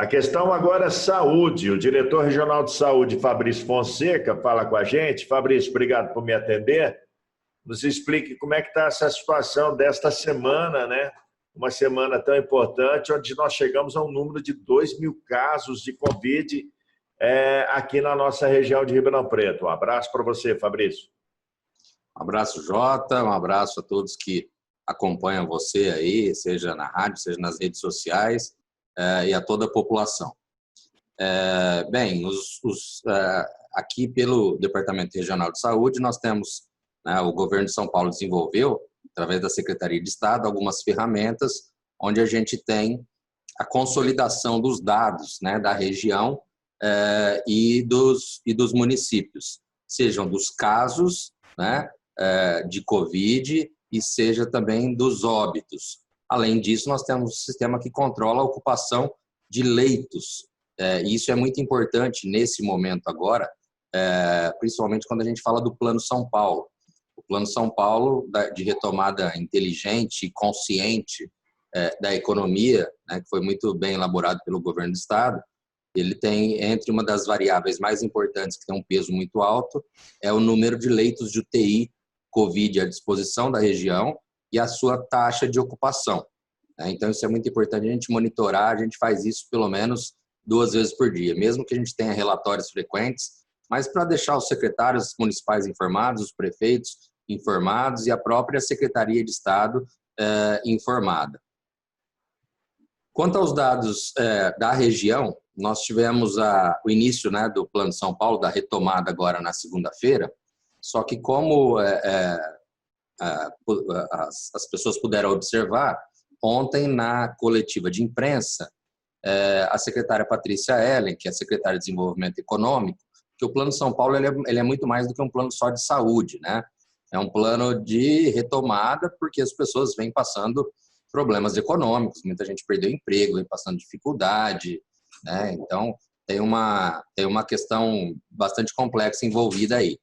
A questão agora é saúde. O diretor regional de saúde, Fabrício Fonseca, fala com a gente. Fabrício, obrigado por me atender. Nos explique como é que está essa situação desta semana, né? Uma semana tão importante, onde nós chegamos a um número de 2.000 casos de Covid aqui na nossa região de Ribeirão Preto. Um abraço para você, Fabrício. Um abraço, Jota. Um abraço a todos que acompanham você aí, seja na rádio, seja nas redes sociais, e a toda a população. Bem, aqui pelo Departamento Regional de Saúde, nós temos, né, o governo de São Paulo desenvolveu, através da Secretaria de Estado, algumas ferramentas onde a gente tem a consolidação dos dados, né, da região e dos municípios, sejam dos casos, né, de Covid e seja também dos óbitos. Além disso, nós temos um sistema que controla a ocupação de leitos. E isso é muito importante nesse momento agora, principalmente quando a gente fala do Plano São Paulo. O Plano São Paulo, de retomada inteligente e consciente da economia, né, que foi muito bem elaborado pelo governo do Estado, ele tem, entre uma das variáveis mais importantes, que tem um peso muito alto, é o número de leitos de UTI Covid à disposição da região e a sua taxa de ocupação. Então, isso é muito importante a gente monitorar, a gente faz isso pelo menos 2 vezes por dia, mesmo que a gente tenha relatórios frequentes, mas para deixar os secretários municipais informados, os prefeitos informados e a própria Secretaria de Estado informada. Quanto aos dados da região, nós tivemos o início, né, do Plano São Paulo, da retomada agora na segunda-feira, só que como as pessoas puderam observar, ontem na coletiva de imprensa, a secretária Patrícia Ellen, que é secretária de Desenvolvimento Econômico, que o Plano São Paulo ele é muito mais do que um plano só de saúde, né? É um plano de retomada, porque as pessoas vêm passando problemas econômicos, muita gente perdeu emprego, vem passando dificuldade, né? Então, tem uma questão bastante complexa envolvida aí.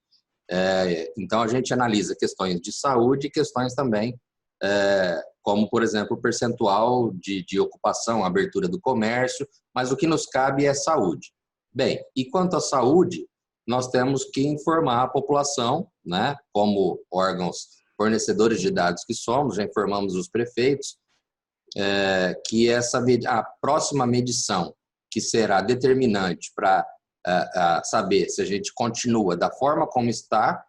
Então, a gente analisa questões de saúde e questões também, como, por exemplo, o percentual de ocupação, abertura do comércio, mas o que nos cabe é saúde. Bem, e quanto à saúde, nós temos que informar a população, né, como órgãos fornecedores de dados que somos, já informamos os prefeitos, que a próxima medição, que será determinante para saber se a gente continua da forma como está.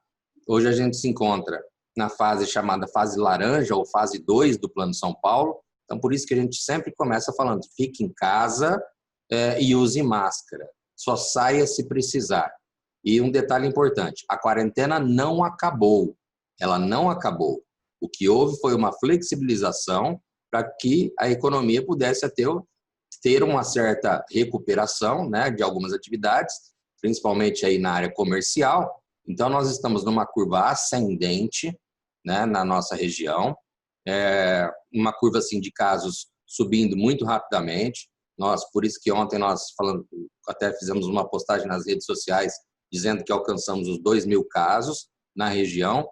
Hoje a gente se encontra na fase chamada fase laranja ou fase 2 do Plano São Paulo, então por isso que a gente sempre começa falando, fique em casa e use máscara, só saia se precisar. E um detalhe importante, a quarentena não acabou, ela não acabou. O que houve foi uma flexibilização para que a economia pudesse ter uma certa recuperação, né, de algumas atividades, principalmente aí na área comercial. Então, nós estamos numa curva ascendente, né, na nossa região, uma curva assim, de casos subindo muito rapidamente. Por isso que ontem nós até fizemos uma postagem nas redes sociais dizendo que alcançamos os 2.000 casos na região.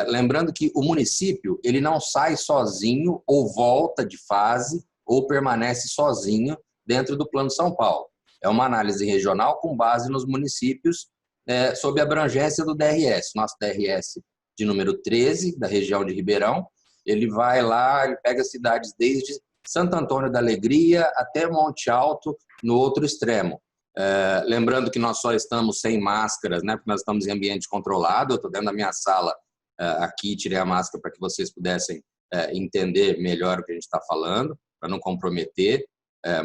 Lembrando que o município ele não sai sozinho ou volta de fase ou permanece sozinho dentro do Plano São Paulo. É uma análise regional com base nos municípios sob a abrangência do DRS. Nosso DRS de número 13, da região de Ribeirão, ele vai lá, ele pega cidades desde Santo Antônio da Alegria até Monte Alto, no outro extremo. Lembrando que nós só estamos sem máscaras, né, porque nós estamos em ambiente controlado. Eu estou dentro da minha sala aqui, tirei a máscara para que vocês pudessem entender melhor o que a gente está falando, para não comprometer,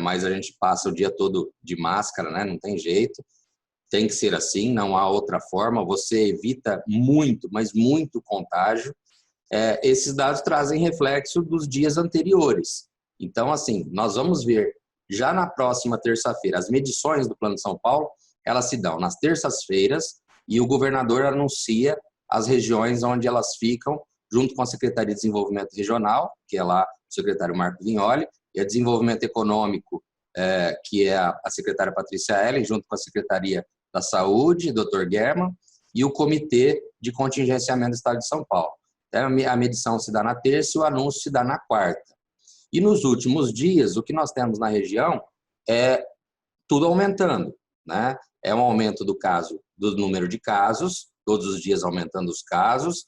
mas a gente passa o dia todo de máscara, né, não tem jeito. Tem que ser assim, não há outra forma. Você evita muito, mas muito contágio. Esses dados trazem reflexo dos dias anteriores. Então, assim, nós vamos ver já na próxima terça-feira. As medições do Plano de São Paulo, elas se dão nas terças-feiras e o governador anuncia as regiões onde elas ficam, junto com a Secretaria de Desenvolvimento Regional, que é lá o secretário Marco Vignoli, e a Desenvolvimento Econômico, que é a secretária Patrícia Ellen, junto com a Secretaria da Saúde, Dr. German, e o Comitê de Contingenciamento do Estado de São Paulo. Então, a medição se dá na terça e o anúncio se dá na quarta. E nos últimos dias, o que nós temos na região é tudo aumentando, né? É um aumento do número de casos, todos os dias aumentando os casos.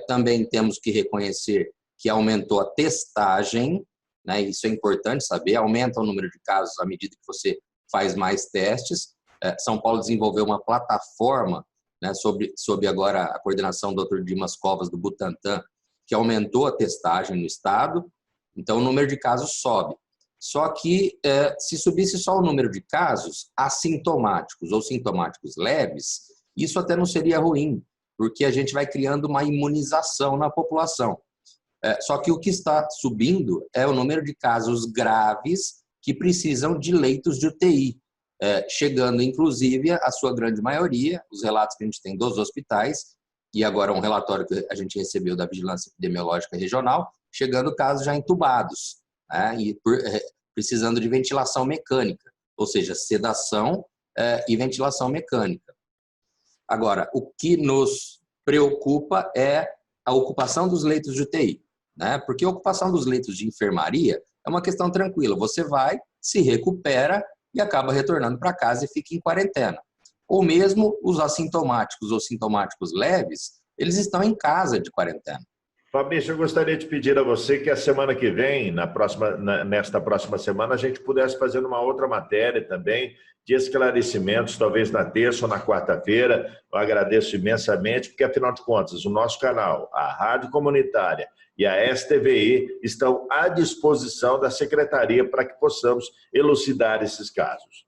Também temos que reconhecer que aumentou a testagem, né? Isso é importante saber, aumenta o número de casos à medida que você faz mais testes. São Paulo desenvolveu uma plataforma, né, sob agora a coordenação do Dr. Dimas Covas, do Butantan, que aumentou a testagem no estado, então o número de casos sobe. Só que se subisse só o número de casos assintomáticos ou sintomáticos leves, isso até não seria ruim, porque a gente vai criando uma imunização na população. Só que o que está subindo é o número de casos graves que precisam de leitos de UTI, chegando inclusive a sua grande maioria, os relatos que a gente tem dos hospitais, e agora um relatório que a gente recebeu da Vigilância Epidemiológica Regional, chegando casos já entubados, né, e precisando de ventilação mecânica, ou seja, sedação e ventilação mecânica. Agora, o que nos preocupa é a ocupação dos leitos de UTI, né? Porque a ocupação dos leitos de enfermaria é uma questão tranquila. Você vai, se recupera e acaba retornando para casa e fica em quarentena. Ou mesmo os assintomáticos ou sintomáticos leves, eles estão em casa de quarentena. Fabrício, eu gostaria de pedir a você que a semana que vem, nesta próxima semana, a gente pudesse fazer uma outra matéria também de esclarecimentos, talvez na terça ou na quarta-feira. Eu agradeço imensamente, porque, afinal de contas, o nosso canal, a Rádio Comunitária e a STVI estão à disposição da Secretaria para que possamos elucidar esses casos.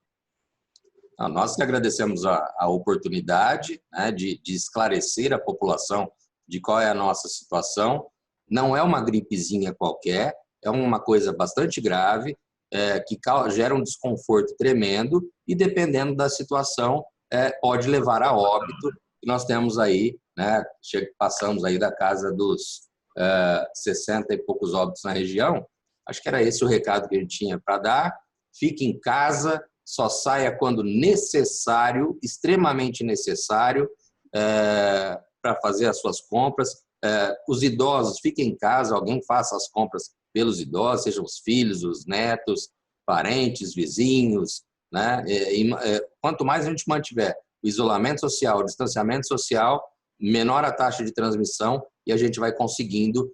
Nós que agradecemos a oportunidade, né, de esclarecer a população de qual é a nossa situação. Não é uma gripezinha qualquer, é uma coisa bastante grave, que gera um desconforto tremendo e, dependendo da situação, pode levar a óbito. E nós temos aí, né, passamos aí da casa dos 60 e poucos óbitos na região. Acho que era esse o recado que a gente tinha para dar. Fique em casa, só saia quando necessário, extremamente necessário, para fazer as suas compras. Os idosos, fiquem em casa, alguém faça as compras pelos idosos, sejam os filhos, os netos, parentes, vizinhos, né? Quanto mais a gente mantiver o isolamento social, o distanciamento social, menor a taxa de transmissão e a gente vai conseguindo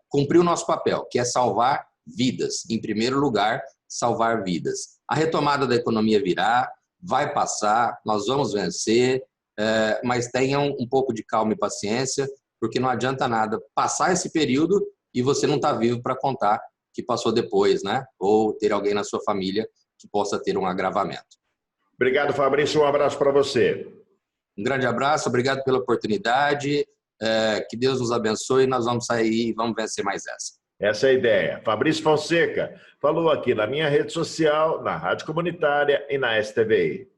cumprir o nosso papel, que é salvar vidas. Em primeiro lugar, salvar vidas. A retomada da economia virá, vai passar, nós vamos vencer, mas tenham um pouco de calma e paciência, porque não adianta nada passar esse período e você não está vivo para contar que passou depois, né? Ou ter alguém na sua família que possa ter um agravamento. Obrigado, Fabrício. Um abraço para você. Um grande abraço, obrigado pela oportunidade. Que Deus nos abençoe e nós vamos sair e vamos vencer mais essa. Essa é a ideia. Fabrício Fonseca falou aqui na minha rede social, na Rádio Comunitária e na STVI.